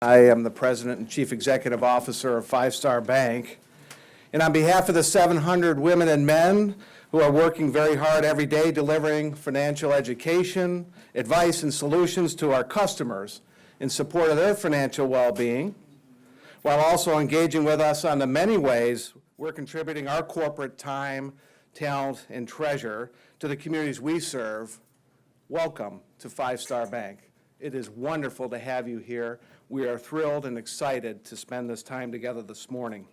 I am the President and Chief Executive Officer of Five Star Bank. And on behalf of the 700 women and men who are working very hard every day delivering financial education, advice, and solutions to our customers in support of their financial well-being, while also engaging with us on the many ways we're contributing our corporate time, talent, and treasure to the communities we serve, welcome to Five Star Bank. It is wonderful to have you here. We are thrilled and excited to spend this time together this morning.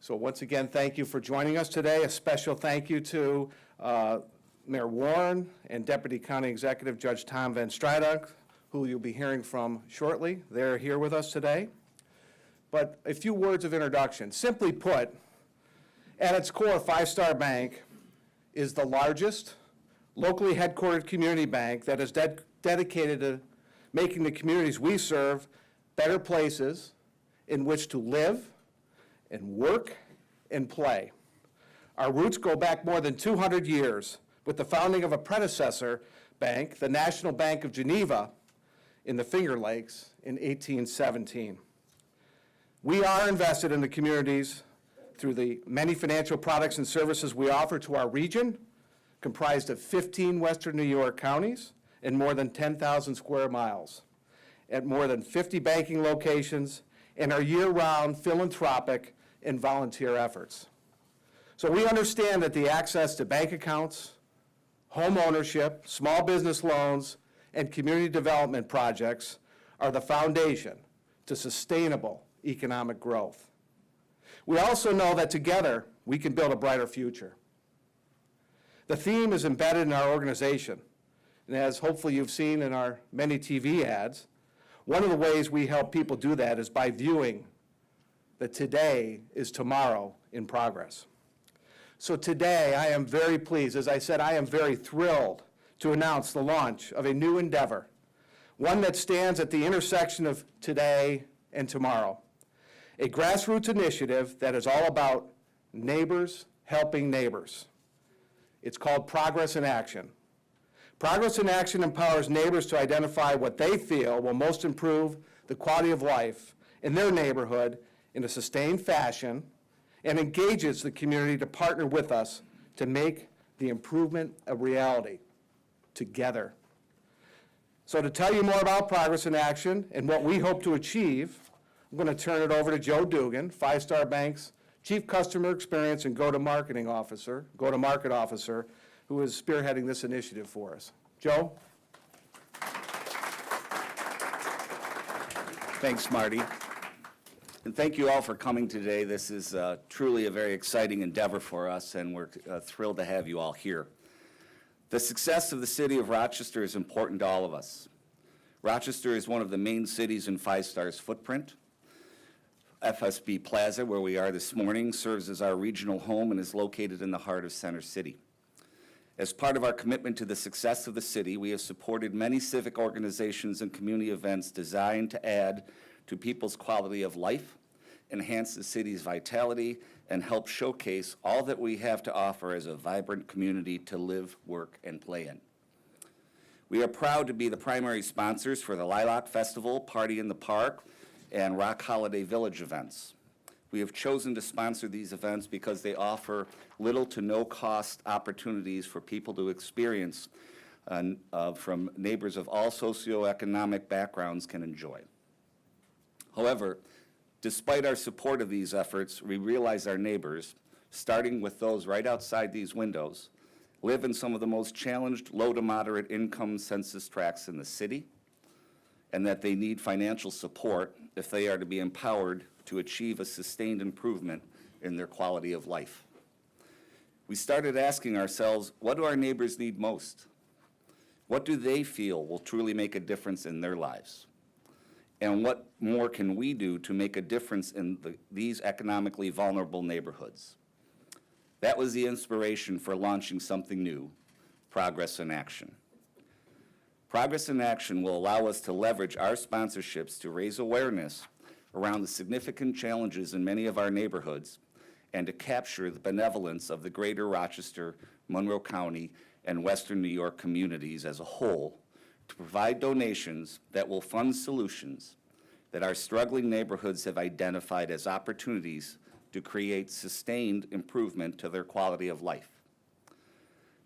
So once again, thank you for joining us today. A special thank you to Mayor Warren and Deputy County Executive Judge Tom VanStrydonck, who you'll be hearing from shortly. They're here with us today. But a few words of introduction. Simply put, at its core, Five Star Bank is the largest locally headquartered community bank that is dedicated to making the communities we serve better places in which to live and work and play. Our roots go back more than 200 years with the founding of a predecessor bank, the National Bank of Geneva, in the Finger Lakes in 1817. We are invested in the communities through the many financial products and services we offer to our region, comprised of 15 Western New York counties and more than 10,000 square miles, at more than 50 banking locations, and our year-round philanthropic and volunteer efforts. So we understand that the access to bank accounts, home ownership, small business loans, and community development projects are the foundation to sustainable economic growth. We also know that together we can build a brighter future. The theme is embedded in our organization, and as hopefully you've seen in our many TV ads, one of the ways we help people do that is by viewing that today is tomorrow in progress. So today I am very pleased, as I said, I am very thrilled to announce the launch of a new endeavor, one that stands at the intersection of today and tomorrow, a grassroots initiative that is all about neighbors helping neighbors. It's called Progress in Action. Progress in Action empowers neighbors to identify what they feel will most improve the quality of life in their neighborhood in a sustained fashion and engages the community to partner with us to make the improvement a reality together. So to tell you more about Progress in Action and what we hope to achieve, I'm going to turn it over to Joe Dugan, Five Star Bank's Chief Customer Experience and Go-to-Market Officer, who is spearheading this initiative for us. Joe? Thanks, Marty. And thank you all for coming today. This is truly a very exciting endeavor for us, and we're thrilled to have you all here. The success of the city of Rochester is important to all of us. Rochester is one of the main cities in Five Star's footprint. FSB Plaza, where we are this morning, serves as our regional home and is located in the heart of Center City. As part of our commitment to the success of the city, we have supported many civic organizations and community events designed to add to people's quality of life, enhance the city's vitality, and help showcase all that we have to offer as a vibrant community to live, work, and play in. We are proud to be the primary sponsors for the Lilac Festival, Party in the Park, and Rock Holiday Village events. We have chosen to sponsor these events because they offer little to no cost opportunities for people to experience from neighbors of all socioeconomic backgrounds can enjoy. However, despite our support of these efforts, we realize our neighbors, starting with those right outside these windows, live in some of the most challenged low to moderate income census tracts in the city, and that they need financial support if they are to be empowered to achieve a sustained improvement in their quality of life. We started asking ourselves, what do our neighbors need most? What do they feel will truly make a difference in their lives? And what more can we do to make a difference in these economically vulnerable neighborhoods? That was the inspiration for launching something new, Progress in Action. Progress in Action will allow us to leverage our sponsorships to raise awareness around the significant challenges in many of our neighborhoods and to capture the benevolence of the greater Rochester, Monroe County, and Western New York communities as a whole to provide donations that will fund solutions that our struggling neighborhoods have identified as opportunities to create sustained improvement to their quality of life.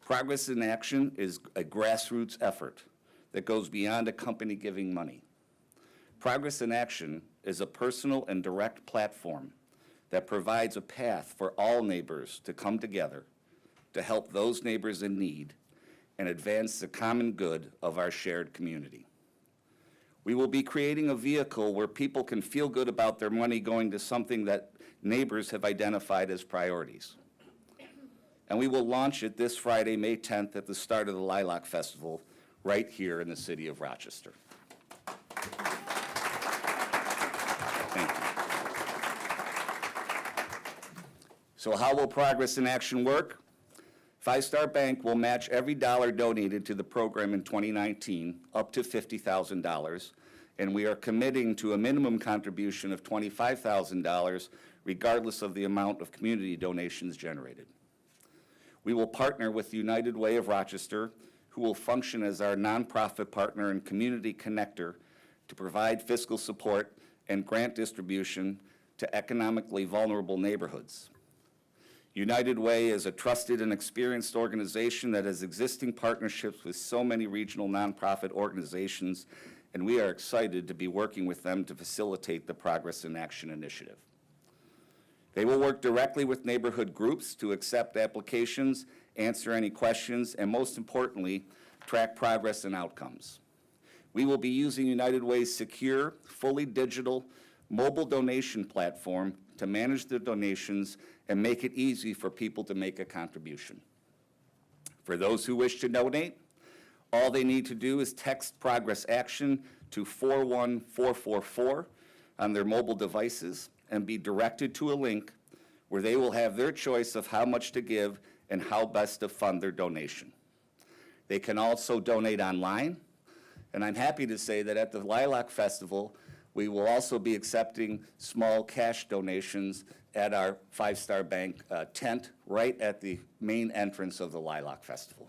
Progress in Action is a grassroots effort that goes beyond a company giving money. Progress in Action is a personal and direct platform that provides a path for all neighbors to come together to help those neighbors in need and advance the common good of our shared community. We will be creating a vehicle where people can feel good about their money going to something that neighbors have identified as priorities. And we will launch it this Friday, May 10th, at the start of the Lilac Festival, right here in the city of Rochester. Thank you. So how will Progress in Action work? Five Star Bank will match every dollar donated to the program in 2019 up to $50,000, and we are committing to a minimum contribution of $25,000 regardless of the amount of community donations generated. We will partner with the United Way of Rochester, who will function as our nonprofit partner and community connector to provide fiscal support and grant distribution to economically vulnerable neighborhoods. United Way is a trusted and experienced organization that has existing partnerships with so many regional nonprofit organizations, and we are excited to be working with them to facilitate the Progress in Action initiative. They will work directly with neighborhood groups to accept applications, answer any questions, and most importantly, track progress and outcomes. We will be using United Way's secure, fully digital, mobile donation platform to manage the donations and make it easy for people to make a contribution. For those who wish to donate, all they need to do is text Progress Action to 41444 on their mobile devices and be directed to a link where they will have their choice of how much to give and how best to fund their donation. They can also donate online, and I'm happy to say that at the Lilac Festival, we will also be accepting small cash donations at our Five Star Bank tent right at the main entrance of the Lilac Festival.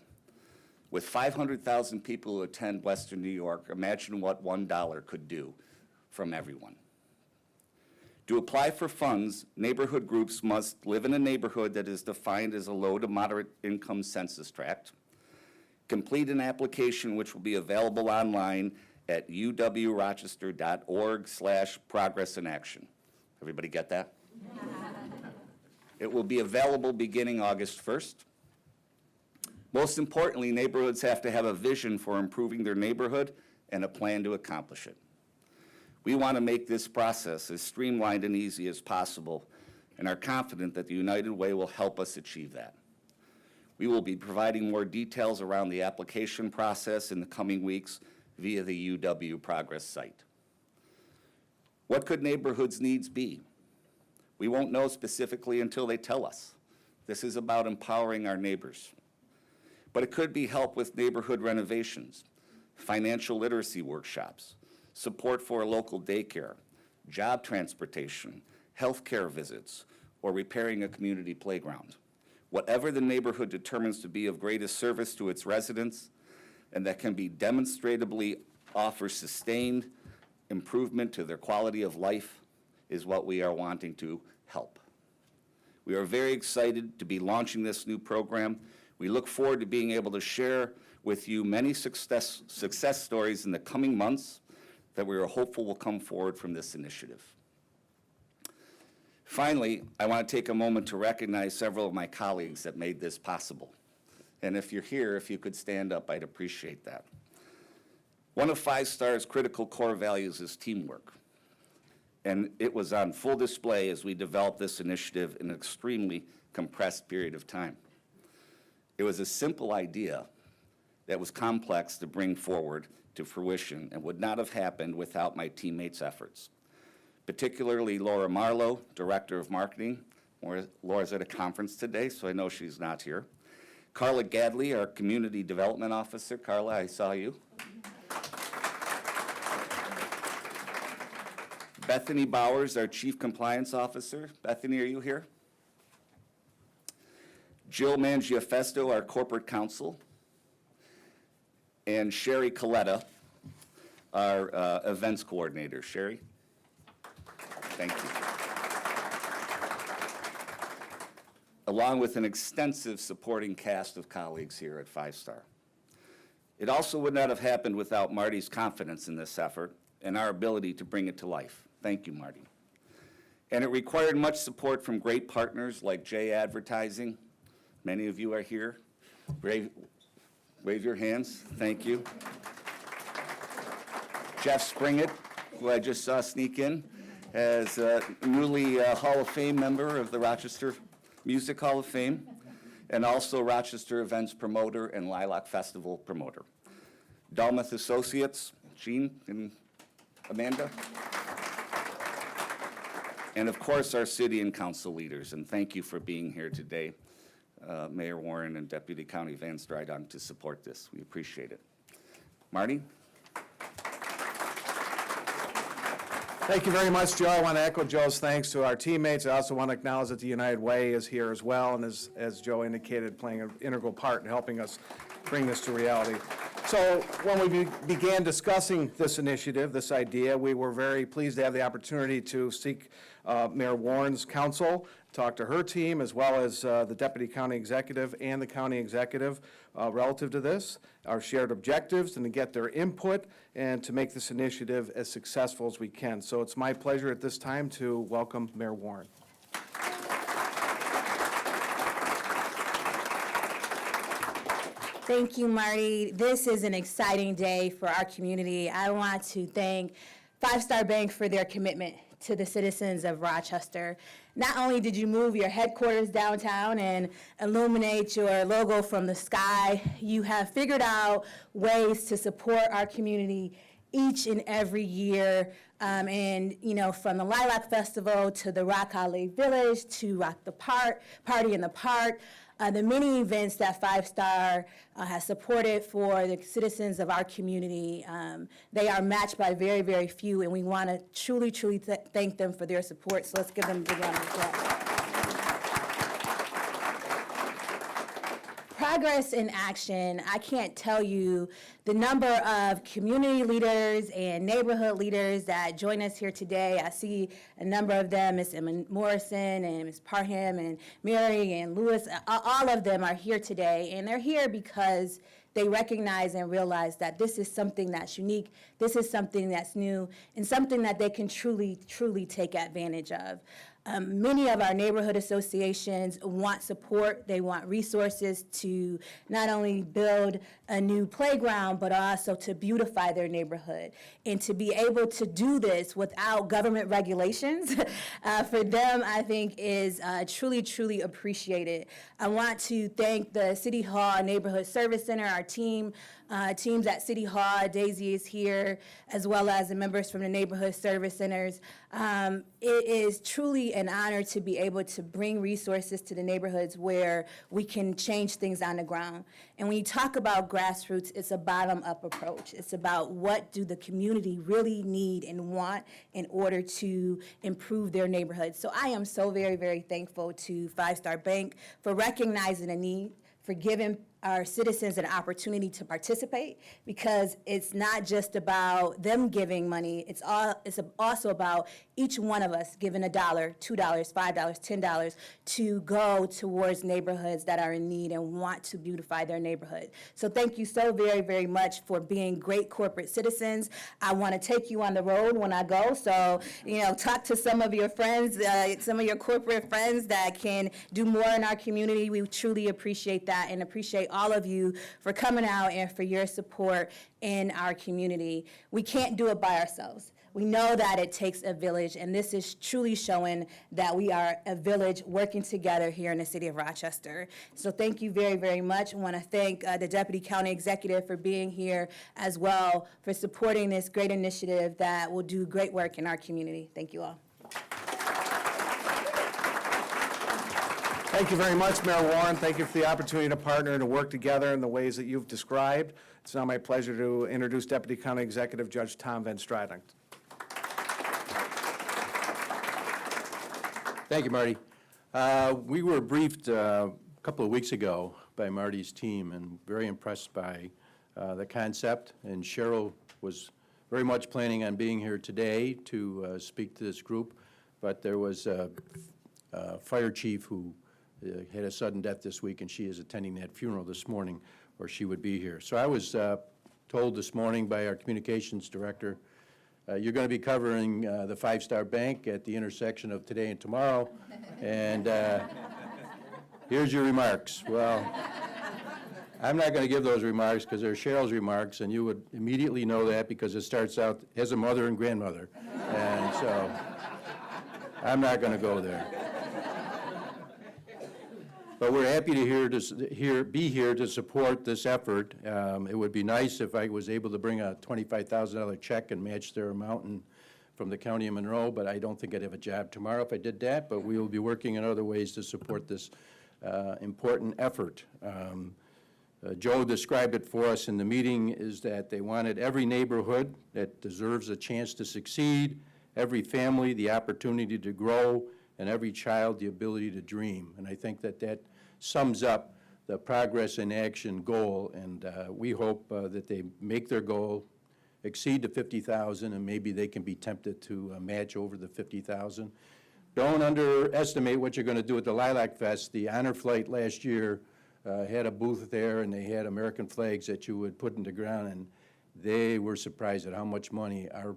With 500,000 people who attend Western New York, imagine what $1 could do from everyone. To apply for funds, neighborhood groups must live in a neighborhood that is defined as a low to moderate income census tract, complete an application which will be available online at uwrochester.org/progressinAction. Everybody get that? It will be available beginning August 1st. Most importantly, neighborhoods have to have a vision for improving their neighborhood and a plan to accomplish it. We want to make this process as streamlined and easy as possible and are confident that the United Way will help us achieve that. We will be providing more details around the application process in the coming weeks via the UW Progress site. What could neighborhoods' needs be? We won't know specifically until they tell us. This is about empowering our neighbors. But it could be help with neighborhood renovations, financial literacy workshops, support for a local daycare, job transportation, health care visits, or repairing a community playground. Whatever the neighborhood determines to be of greatest service to its residents and that can be demonstrably offer sustained improvement to their quality of life is what we are wanting to help. We are very excited to be launching this new program. We look forward to being able to share with you many success stories in the coming months that we are hopeful will come forward from this initiative. Finally, I want to take a moment to recognize several of my colleagues that made this possible. And if you're here, if you could stand up, I'd appreciate that. One of Five Star's critical core values is teamwork. And it was on full display as we developed this initiative in an extremely compressed period of time. It was a simple idea that was complex to bring forward to fruition and would not have happened without my teammates' efforts, particularly Laura Marlowe, Director of Marketing. Laura's at a conference today, so I know she's not here. Carla Gadley, our Community Development Officer. Carla, I saw you. Bethany Bowers, our Chief Compliance Officer. Bethany, are you here? Jill Mangiafesto, our Corporate Counsel. and Sherry Coletta, our events coordinator. Sherry? Thank you. Along with an extensive supporting cast of colleagues here at Five Star. It also would not have happened without Marty's confidence in this effort and our ability to bring it to life. Thank you, Marty. And it required much support from great partners like J Advertising. Many of you are here. Wave your hands. Thank you. Jeff Springett, who I just saw sneak in, as a newly Hall of Fame member of the Rochester Music Hall of Fame, and also Rochester Events promoter and Lilac Festival promoter. Dalmuth Associates, Jean and Amanda. And of course, our city and council leaders, and thank you for being here today, Mayor Warren and Deputy County VanStrydonck, to support this. We appreciate it. Marty? Thank you very much, Joe. I want to echo Joe's thanks to our teammates. I also want to acknowledge that the United Way is here as well, and as Joe indicated, playing an integral part in helping us bring this to reality. So when we began discussing this initiative, this idea, we were very pleased to have the opportunity to seek Mayor Warren's counsel, talk to her team, as well as the Deputy County Executive and the County Executive relative to this, our shared objectives, and to get their input and to make this initiative as successful as we can. So it's my pleasure at this time to welcome Mayor Warren. Thank you, Marty. This is an exciting day for our community. I want to thank Five Star Bank for their commitment to the citizens of Rochester. Not only did you move your headquarters downtown and illuminate your logo from the sky, you have figured out ways to support our community each and every year. And, you know, from the Lilac Festival to the Rock Holiday Village to Rock the Party in the Park, the many events that Five Star has supported for the citizens of our community, they are matched by very, very few, and we want to truly, truly thank them for their support. So let's give them a big round of applause. Progress in action. I can't tell you the number of community leaders and neighborhood leaders that join us here today. I see a number of them, Ms. Morrison and Ms. Parham and Mary and Lewis. All of them are here today, and they're here because they recognize and realize that this is something that's unique, this is something that's new, and something that they can truly, truly take advantage of. Many of our neighborhood associations want support. They want resources to not only build a new playground, but also to beautify their neighborhood. And to be able to do this without government regulations, for them, I think, is truly, truly appreciated. I want to thank the City Hall Neighborhood Service Center, our teams at City Hall. Daisy is here, as well as the members from the neighborhood service centers. It is truly an honor to be able to bring resources to the neighborhoods where we can change things on the ground. And when you talk about grassroots, it's a bottom-up approach. It's about what do the community really need and want in order to improve their neighborhoods. So I am so very, very thankful to Five Star Bank for recognizing a need, for giving our citizens an opportunity to participate, because it's not just about them giving money, it's also about each one of us giving $1, $2, $5, $10 to go towards neighborhoods that are in need and want to beautify their neighborhood. So thank you so very, very much for being great corporate citizens. I want to take you on the road when I go, so, you know, talk to some of your friends, some of your corporate friends that can do more in our community. We truly appreciate that and appreciate all of you for coming out and for your support in our community. We can't do it by ourselves. We know that it takes a village, and this is truly showing that we are a village working together here in the city of Rochester. So thank you very, very much. I want to thank the Deputy County Executive for being here as well, for supporting this great initiative that will do great work in our community. Thank you all. Thank you very much, Mayor Warren. Thank you for the opportunity to partner and to work together in the ways that you've described. It's now my pleasure to introduce Deputy County Executive Judge Tom VanStrydonck. Thank you, Marty. We were briefed a couple of weeks ago by Marty's team, and very impressed by the concept, and Cheryl was very much planning on being here today to speak to this group, but there was a fire chief who had a sudden death this week, and she is attending that funeral this morning, or she would be here. So I was told this morning by our communications director, you're going to be covering the Five Star Bank at the intersection of today and tomorrow, and here's your remarks. Well, I'm not going to give those remarks because they're Cheryl's remarks, and you would immediately know that because it starts out as a mother and grandmother, and so I'm not going to go there. But we're happy to be here to support this effort. It would be nice if I was able to bring a $25,000 check and match their amount from the County of Monroe, but I don't think I'd have a job tomorrow if I did that, but we will be working in other ways to support this important effort. Joe described it for us in the meeting, is that they wanted every neighborhood that deserves a chance to succeed, every family the opportunity to grow, and every child the ability to dream. And I think that that sums up the Progress in Action goal, and we hope that they make their goal, exceed the 50,000, and maybe they can be tempted to match over the 50,000. Don't underestimate what you're going to do at the Lilac Fest. The Honor Flight last year had a booth there, and they had American flags that you would put in the ground, and they were surprised at how much money our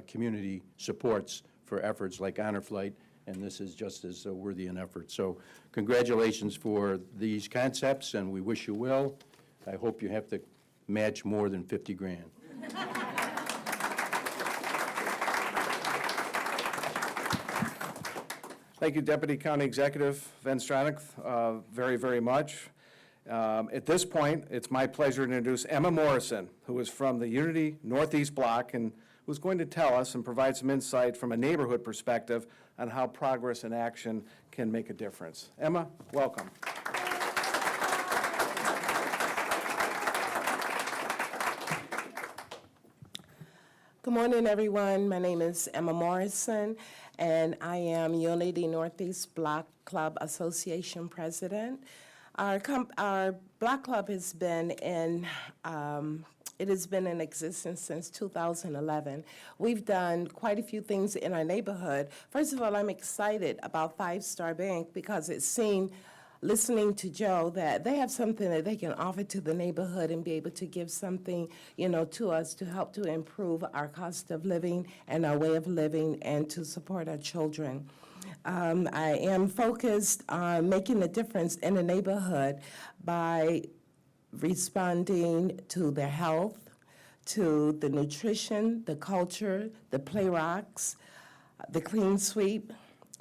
community supports for efforts like Honor Flight, and this is just as worthy an effort. So congratulations for these concepts, and we wish you well. I hope you have to match more than 50 grand. Thank you, Deputy County Executive VanStrydonck, very, very much. At this point, it's my pleasure to introduce Emma Morrison, who is from the Unity Northeast Block and who's going to tell us and provide some insight from a neighborhood perspective on how progress and action can make a difference. Emma, welcome. Good morning, everyone. My name is Emma Morrison, and I am Unity Northeast Block Club Association President. Our Block Club has been in existence since 2011. We've done quite a few things in our neighborhood. First of all, I'm excited about Five Star Bank because it seemed, listening to Joe, that they have something that they can offer to the neighborhood and be able to give something, to us to help to improve our cost of living and our way of living and to support our children. I am focused on making a difference in the neighborhood by responding to their health, to the nutrition, the culture, the play rocks, the clean sweep,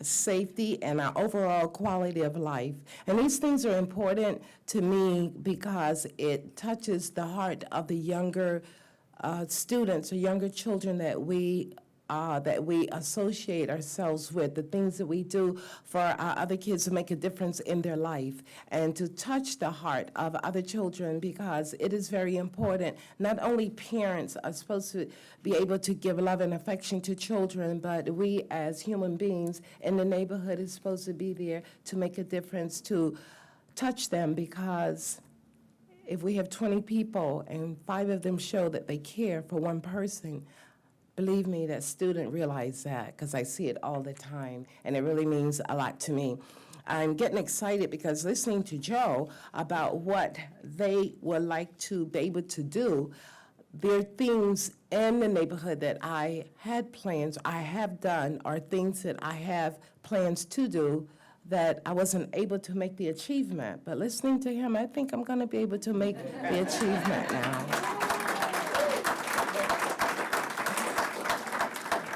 safety, and our overall quality of life. And these things are important to me because it touches the heart of the younger students or younger children that we associate ourselves with, the things that we do for our other kids to make a difference in their life and to touch the heart of other children, because it is very important. Not only parents are supposed to be able to give love and affection to children, but we as human beings in the neighborhood is supposed to be there to make a difference, to touch them, because if we have 20 people and 5 of them show that they care for one person, believe me, that student realized that, because I see it all the time, and it really means a lot to me. I'm getting excited because listening to Joe about what they would like to be able to do, there are things in the neighborhood that I had plans, I have done, or things that I have plans to do that I wasn't able to make the achievement. But listening to him, I think I'm going to be able to make the achievement now.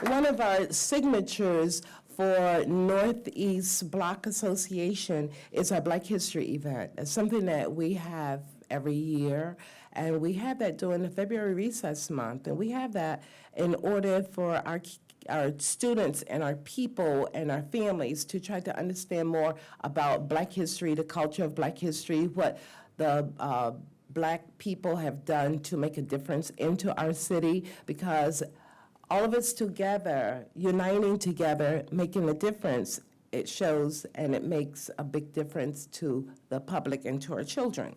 One of our signatures for Northeast Block Association is our Black History event. It's something that we have every year, and we have that during the February Recess Month, and we have that in order for our students and our people and our families to try to understand more about Black history, the culture of Black history, what the Black people have done to make a difference into our city, because all of us together, uniting together, making a difference, it shows and it makes a big difference to the public and to our children.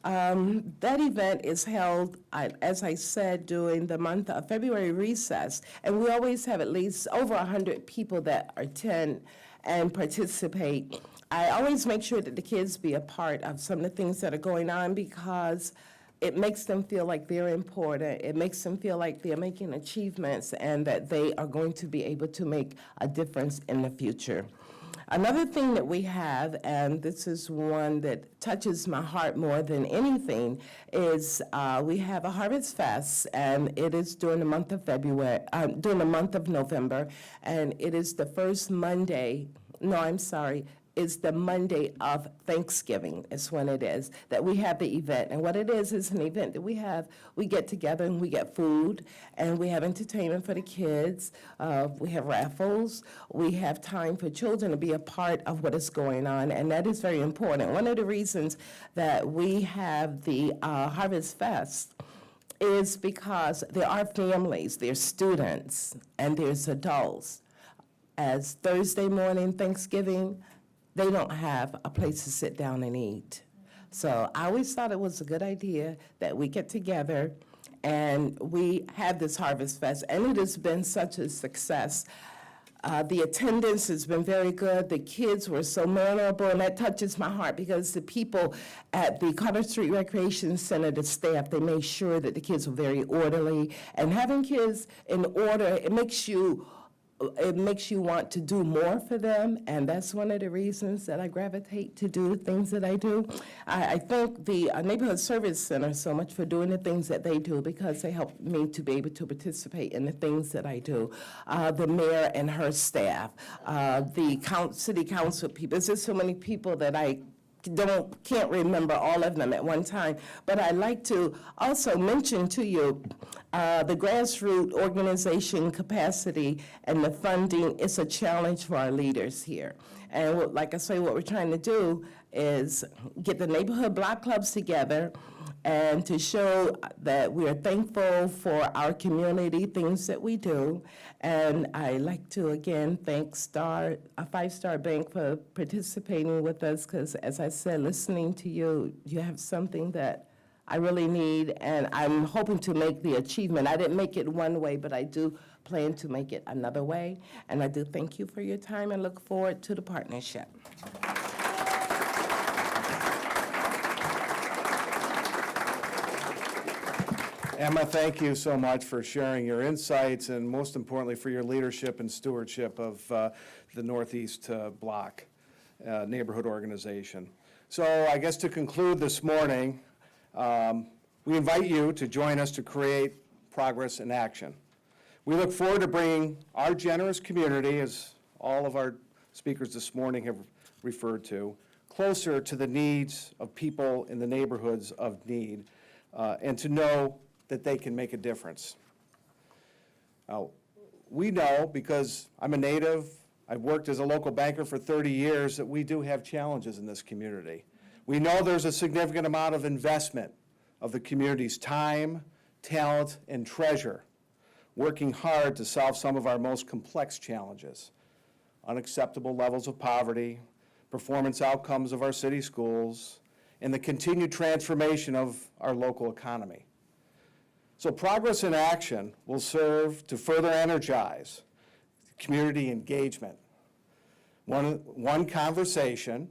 That event is held, as I said, during the month of February recess, and we always have at least over 100 people that attend and participate. I always make sure that the kids be a part of some of the things that are going on because it makes them feel like they're important. It makes them feel like they're making achievements and that they are going to be able to make a difference in the future. Another thing that we have, and this is one that touches my heart more than anything, is we have a Harvest Fest, and it is during the month of during the month of November, and it is the first Monday, no, I'm sorry, it's the Monday of Thanksgiving is when it is, that we have the event. And what it is an event that we get together and we get food, and we have entertainment for the kids, we have raffles, we have time for children to be a part of what is going on, and that is very important. One of the reasons that we have the Harvest Fest is because there are families, there's students, and there's adults. As Thursday morning, Thanksgiving, they don't have a place to sit down and eat. So I always thought it was a good idea that we get together and we have this Harvest Fest, and it has been such a success. The attendance has been very good. The kids were so memorable, and that touches my heart because the people at the Carter Street Recreation Center, the staff, they made sure that the kids were very orderly. And having kids in order, it makes you want to do more for them, and that's one of the reasons that I gravitate to do the things that I do. I thank the Neighborhood Service Center so much for doing the things that they do because they help me to be able to participate in the things that I do. The mayor and her staff, the city council people. There's just so many people that I can't remember all of them at one time, but I'd like to also mention to you the grassroots organization capacity and the funding is a challenge for our leaders here. And like I say, what we're trying to do is get the neighborhood block clubs together and to show that we are thankful for our community, things that we do. And I like to, again, thank Five Star Bank for participating with us because, as I said, listening to you, you have something that I really need, and I'm hoping to make the achievement. I didn't make it one way, but I do plan to make it another way. And I do thank you for your time and look forward to the partnership. Emma, thank you so much for sharing your insights and most importantly for your leadership and stewardship of the Northeast Block neighborhood organization. So I guess to conclude this morning, we invite you to join us to create progress in action. We look forward to bringing our generous community, as all of our speakers this morning have referred to, closer to the needs of people in the neighborhoods of need, and to know that they can make a difference. Now, we know, because I'm a native, I've worked as a local banker for 30 years, that we do have challenges in this community. We know there's a significant amount of investment of the community's time, talent, and treasure, working hard to solve some of our most complex challenges: unacceptable levels of poverty, performance outcomes of our city schools, and the continued transformation of our local economy. So progress in action will serve to further energize community engagement. One conversation,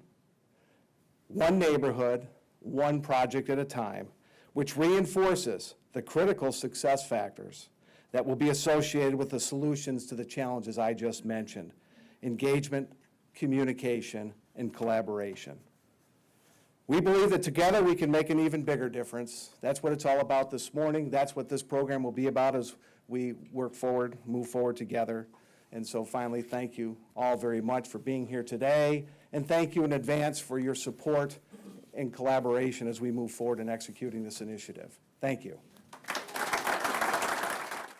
one neighborhood, one project at a time, which reinforces the critical success factors that will be associated with the solutions to the challenges I just mentioned: engagement, communication, and collaboration. We believe that together we can make an even bigger difference. That's what it's all about this morning. That's what this program will be about as we work forward, move forward together. And so finally, thank you all very much for being here today, and thank you in advance for your support and collaboration as we move forward in executing this initiative. Thank you.